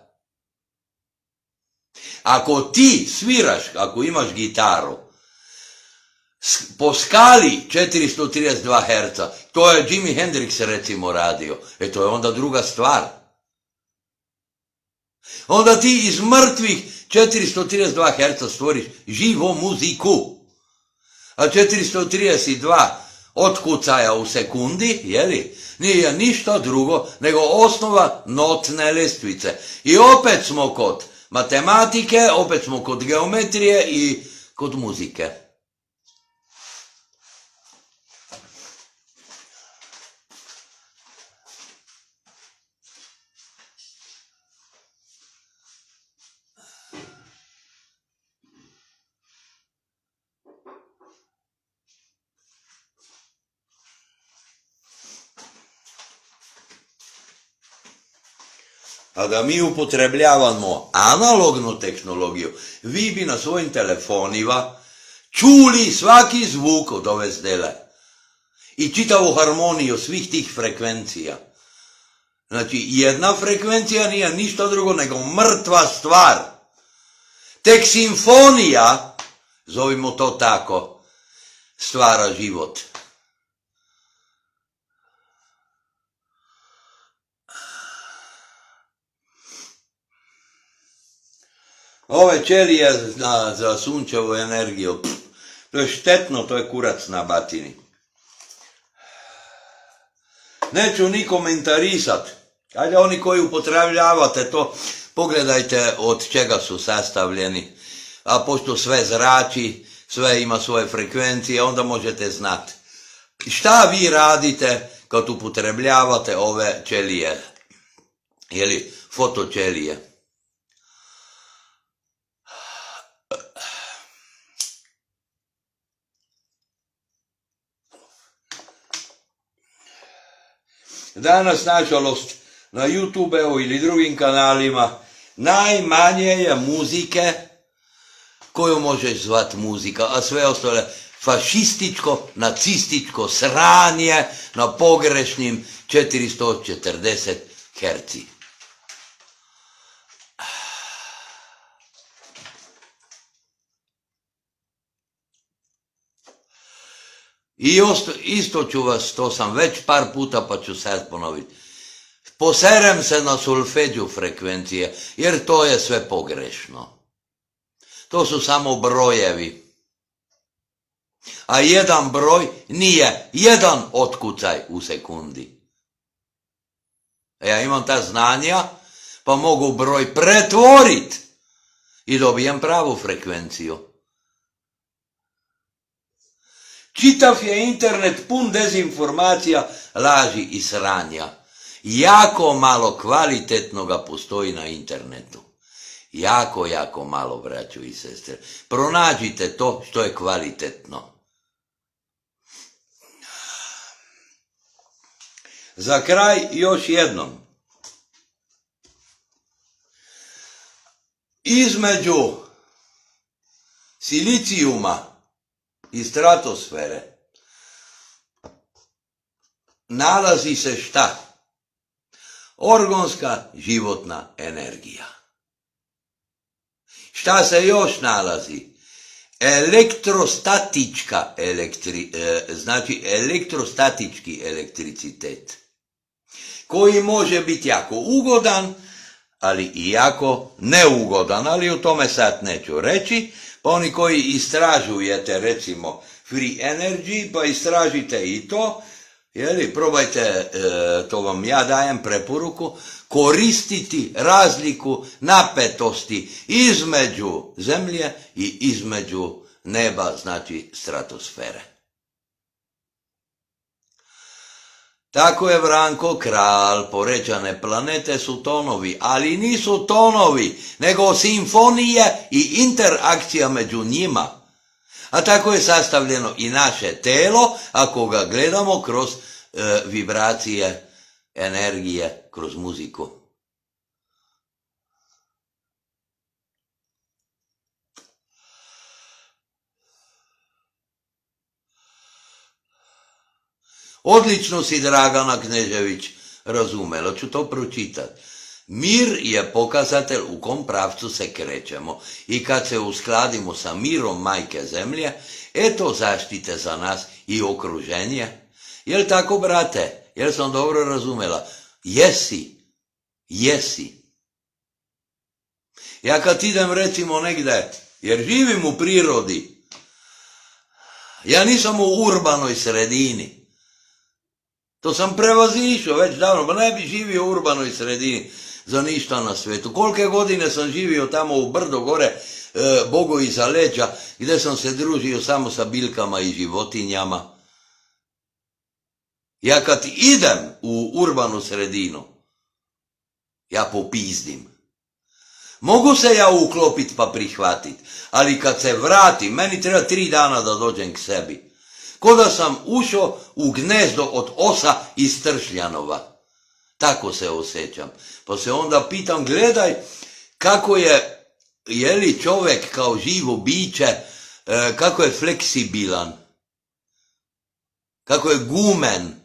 Ako ti sviraš, ako imaš gitaru, po skali 432 Hz, to je Jimi Hendrix recimo radio, to je onda druga stvar. Onda ti iz mrtvih 432 Hz stvoriš živu muziku. A 432 otkucaja u sekundi, jeli, nije ništa drugo nego osnova notne lestvice. I opet smo kod matematike, opet smo kod geometrije i kod muzike. A da mi upotrebljavamo analognu tehnologiju, vi bi na svojim telefonima čuli svaki zvuk od ove zdele i čitavu harmoniju svih tih frekvencija. Znači, jedna frekvencija nije ništa drugo nego mrtva stvar. Tek simfonija, zovimo to tako, stvara život. Ove ćelije za sunčevu energiju, to je štetno, to je kurac na batini. Neću ni komentarisat. Ajde, oni koji upotrebljavate to, pogledajte od čega su sastavljeni. A pošto sve zrači, sve ima svoje frekvencije, onda možete znati. Šta vi radite kad upotrebljavate ove ćelije? Jeli, fotoćelije. Danas, nažalost, na YouTube-u ili drugim kanalima najmanje je muzike koju možeš zvati muzika, a sve ostale fašističko, nacističko sranje na pogrešnim 440 Hz. I isto ću vas, to sam već par puta pa ću sad ponoviti. Poserem se na solfeđu frekvencije, jer to je sve pogrešno. To su samo brojevi. A jedan broj nije jedan otkucaj u sekundi. Ja imam ta znanja, pa mogu broj pretvoriti i dobijem pravu frekvenciju. Čitav je internet pun dezinformacija, laži i sranja. Jako malo kvalitetnoga postoji na internetu. Jako, jako malo, braćo i sestre. Pronađite to što je kvalitetno. Za kraj još jednom. Između silicijuma i stratosfere nalazi se šta? Organska životna energija. Šta se još nalazi? Znači elektrostatički elektricitet. koji može biti jako ugodan, ali i jako neugodan, ali o tome sad neću reći. Pa oni koji istražujete, recimo, free energy, pa istražite i to, probajte, to vam ja dajem preporuku, koristiti razliku napetosti između zemlje i između neba, znači stratosfere. Tako je Branko Kralj, poređane planete su tonovi, ali nisu tonovi, nego simfonije i interakcija među njima. A tako je sastavljeno i naše telo, ako ga gledamo kroz vibracije, energije, kroz muziku. Odlično si, Dragana Knežević, razumela, ću to pročitati. Mir je pokazatelj u kom pravcu se krećemo i kad se uskladimo sa mirom Majke Zemlje, eto zaštite za nas i okruženje. Jel tako, brate? Jel sam dobro razumela? Jesi. Ja kad idem recimo negdje, jer živim u prirodi, ja nisam u urbanoj sredini. To sam prevazišao već davno, pa ne bi živio u urbanoj sredini za ništa na svetu. Kolike godine sam živio tamo u brdo gore, Bogo iza leđa, gdje sam se družio samo sa biljkama i životinjama. Ja kad idem u urbanu sredinu, ja popizdim. Mogu se ja uklopiti pa prihvatiti, ali kad se vratim, meni treba 3 dana da dođem k sebi. Ko da sam ušao u gnezdo od osa iz Tršljanova. Tako se osjećam. Pa se onda pitam, gledaj kako je li čovjek kao živo biće, kako je fleksibilan, kako je gumen,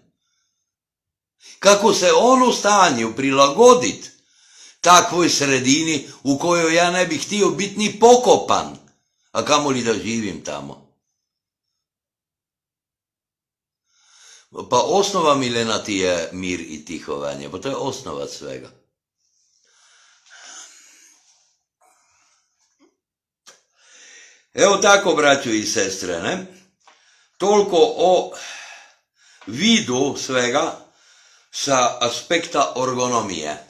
kako se on u stanju prilagoditi takvoj sredini u kojoj ja ne bih htio biti ni pokopan, a kamoli da živim tamo. Pa osnova, Milena, ti je mir i tihovanje, pa to je osnova svega. Evo tako, braćo i sestre, ne? Toliko o vidu svega sa aspekta ergonomije.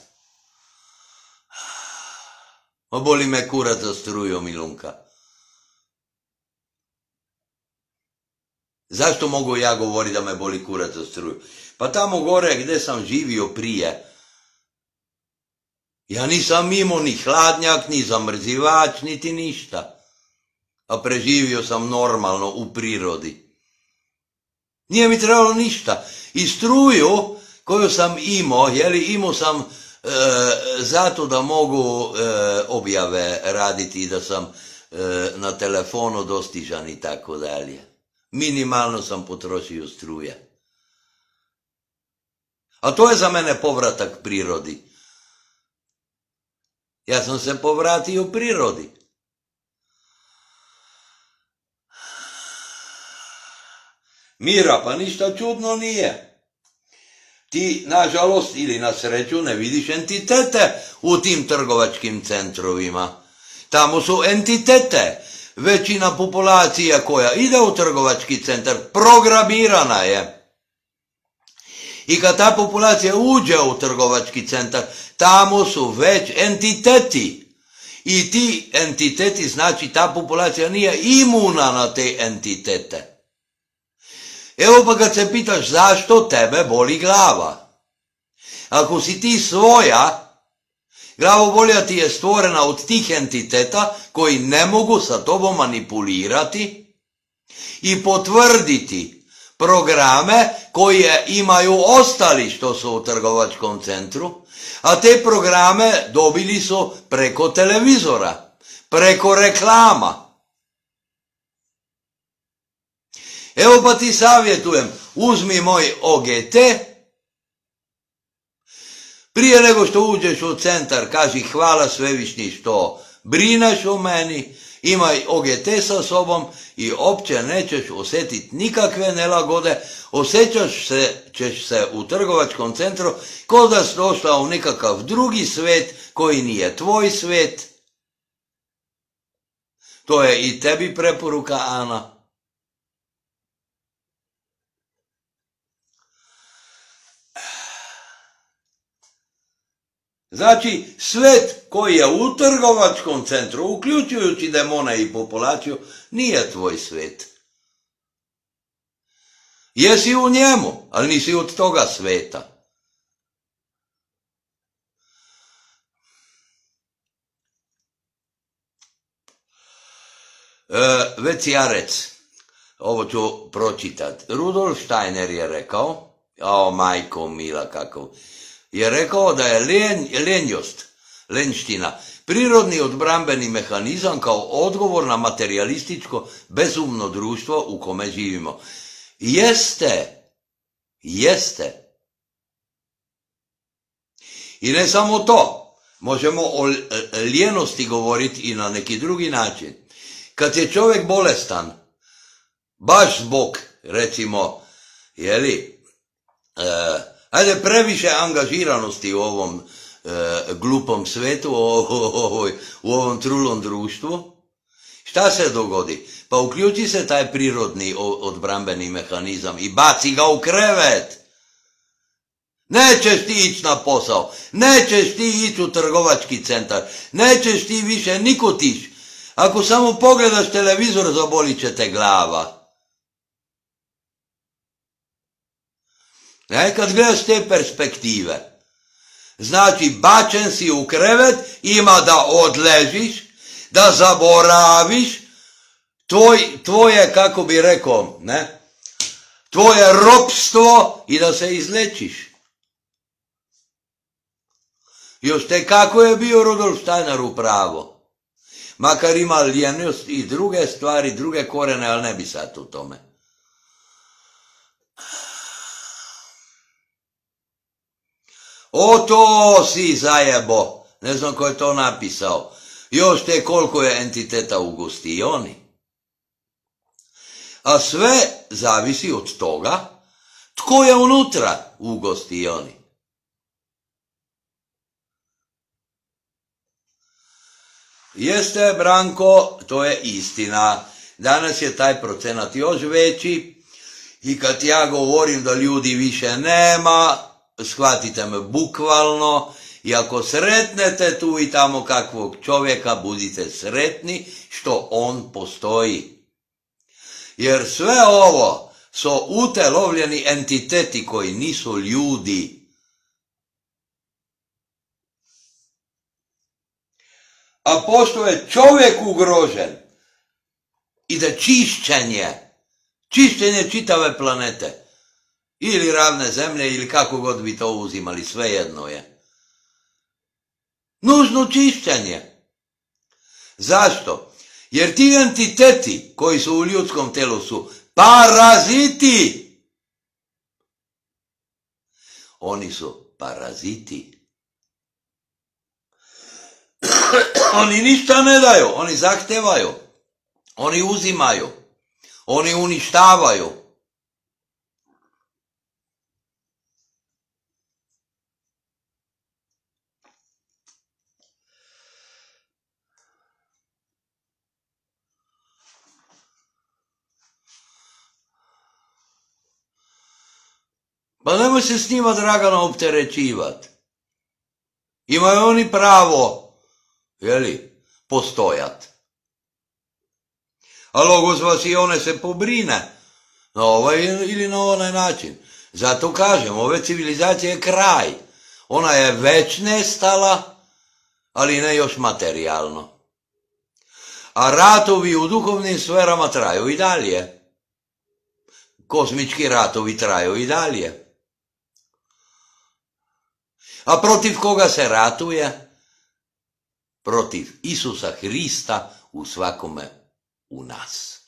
Boli me kurac za struju, Milunka. Zašto mogu ja govoriti da me boli kurac za struju? Pa tamo gore gdje sam živio prije, ja nisam imao ni hladnjak, ni zamrzivač, niti ništa. A preživio sam normalno u prirodi. Nije mi trebalo ništa. I struju koju sam imao, imao sam zato da mogu objave raditi i da sam na telefonu dostižan i tako dalje. Minimalno sam potrošio struje. A to je za mene povratak prirodi. Ja sam se povratio prirodi. Mira, pa ništa čudno nije. Ti, nažalost, ili na sreću, ne vidiš entitete u tim trgovačkim centrovima. Tamo su entitete. Većina populacije koja ide u trgovački centar programirana je. I kad ta populacija uđe u trgovački centar, tamo su već entiteti. I ti entiteti, znači ta populacija nije imuna na te entitete. Evo pa kad se pitaš zašto tebe boli glava. Ako si ti svoja, glavobolja ti je stvorena od tih entiteta koji ne mogu sa tobom manipulirati i potvrditi programe koje imaju ostali što su u trgovačkom centru, a te programe dobili su preko televizora, preko reklama. Evo pa ti savjetujem, uzmi moj OGT, prije nego što uđeš u centar, kaži hvala Svevišnji što brineš o meni Imaj OGT sa sobom i opće nećeš osjetiti nikakve nelagode, ćeš se u trgovačkom centru kao da si došla u nekakav drugi svet koji nije tvoj svet. To je i tebi preporuka, Ana. Znači, svet koji je u trgovačkom centru, uključujući demone i populaciju, nije tvoj svet. Jesi u njemu, ali nisi od toga sveta. Već Jarec, ovo ću pročitat. Rudolf Steiner je rekao, majko mila kakav, je rekao da je lenjština, prirodni odbrambeni mehanizam kao odgovor na materialističko, bezumno društvo u kome živimo. Jeste. I ne samo to, možemo o lijenosti govoriti i na neki drugi način. Kad je čovjek bolestan, baš zbog, recimo, ajde previše angažiranosti u ovom glupom svetu, u ovom trulom društvu, šta se dogodi? Pa uključi se taj prirodni odbrambeni mehanizam i baci ga u krevet. Nećeš ti ići na posao, nećeš ti ići u trgovački centar, nećeš ti više nikud ići. Ako samo pogledaš televizor, zabolit će te glava. Kad gledaš te perspektive, znači bačen si u krevet, ima da odležiš, da zaboraviš, tvoje, kako bi rekao, tvoje ropstvo i da se izlečiš. Još te kako je bio Rudolf Steiner u pravu. Makar ima lijenost i druge stvari, druge korene, ali ne bi sad u tome. O, to si zajebo, ne znam ko je to napisao. Još te koliko je entiteta u gostioni. A sve zavisi od toga tko je unutra u gostioni. Jeste, Branko, to je istina. Danas je taj procenat još veći i kad ja govorim da ljudi više nema, shvatite me bukvalno, i ako sretnete tu i tamo kakvog čovjeka, budite sretni što on postoji. Jer sve ovo su utelovljeni entiteti koji nisu ljudi. A pošto je čovjek ugrožen, ide čišćenje čitave planete. Ili ravne zemlje, ili kako god bi to uzimali, svejedno je. Nužno čišćenje. Zašto? Jer ti entiteti koji su u ljudskom telu su paraziti. Oni su paraziti. Oni ništa ne daju, oni zahtevaju, oni uzimaju, oni uništavaju. Pa nemoj se s njima, Dragana, opterećivati. Imaju oni pravo, postojat. A logos vas i one se pobrine na ovaj ili na onaj način. Zato kažem, ove civilizacije je kraj. Ona je već nestala, ali ne još materijalno. A ratovi u duhovnim sferama traju i dalje. Kozmički ratovi traju i dalje. A protiv koga se ratuje? Protiv Isusa Hrista u svakome u nas.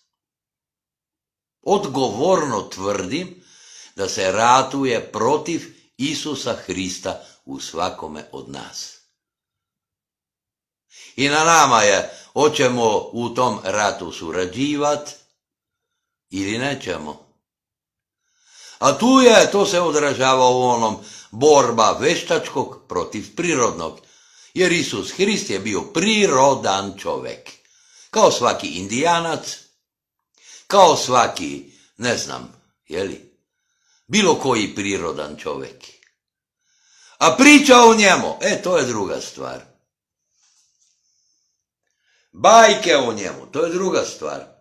Odgovorno tvrdim da se ratuje protiv Isusa Hrista u svakome od nas. I na nama je, hoćemo u tom ratu surađivati ili nećemo. A tu je, to se odražava u onom borba veštačkog protiv prirodnog. Jer Isus Hrist je bio prirodan čovjek. Kao svaki Indijanac, kao svaki, ne znam, bilo koji prirodan čovjek. A priča o njemu, to je druga stvar. Bajke o njemu, to je druga stvar.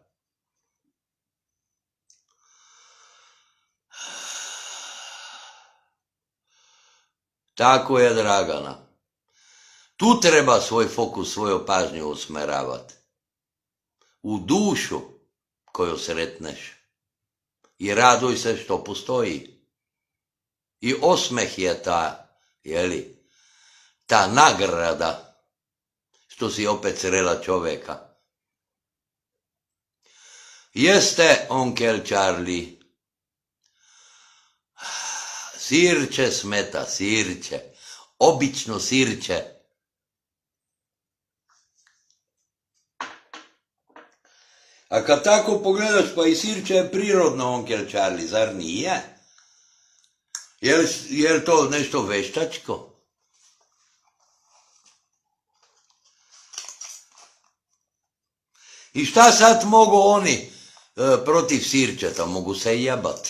Tako je, Dragana. Tu treba svoj fokus, svoju pažnju usmeravati. U dušu koju sretneš. I raduj se što postoji. I osmeh je ta nagrada što si opet srela čovjeka. Jeste, onkel Charlie, sirće smeta, sirće, obično sirće. A kad tako pogledaš, pa i sirće je prirodno, onkel Charlie, zar nije? Je li to nešto veštačko? I šta sad mogu oni protiv sirćeta? Mogu se jebat.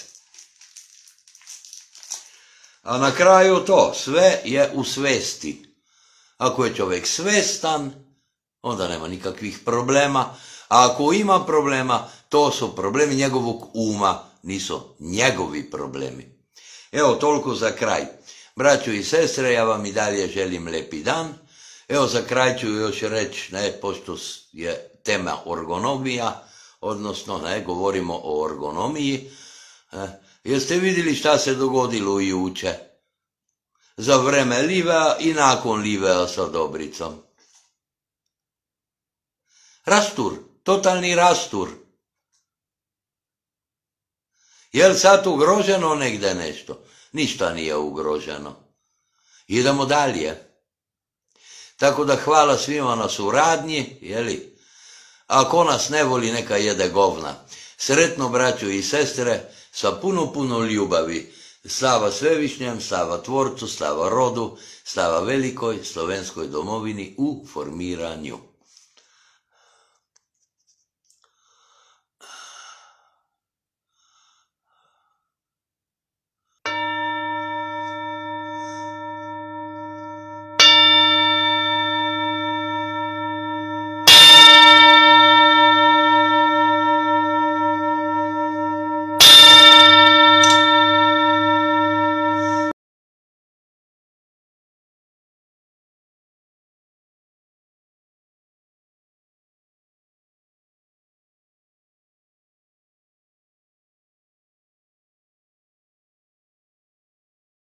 A na kraju to, sve je u svesti. Ako je čovjek svestan, onda nema nikakvih problema. A ako ima problema, to su problemi njegovog uma, nisu njegovi problemi. Evo, toliko za kraj. Braćo i sestre, ja vam i dalje želim lepi dan. Evo, za kraj ću još reći, pošto je tema ergonomija, odnosno, govorimo o ergonomiji. Jeste vidjeli šta se dogodilo juče? Za vreme Livea i nakon Livea sa Dobricom. Rastur, totalni rastur. Je li sad ugroženo negdje nešto? Ništa nije ugroženo. Idemo dalje. Tako da hvala svima na suradnji, Ako nas ne voli, neka jede govna. Sretno, braćo i sestre, sa puno ljubavi. Slava Svevišnjem, slava Tvorcu, slava rodu, slava velikoj slovenskoj domovini u formiranju.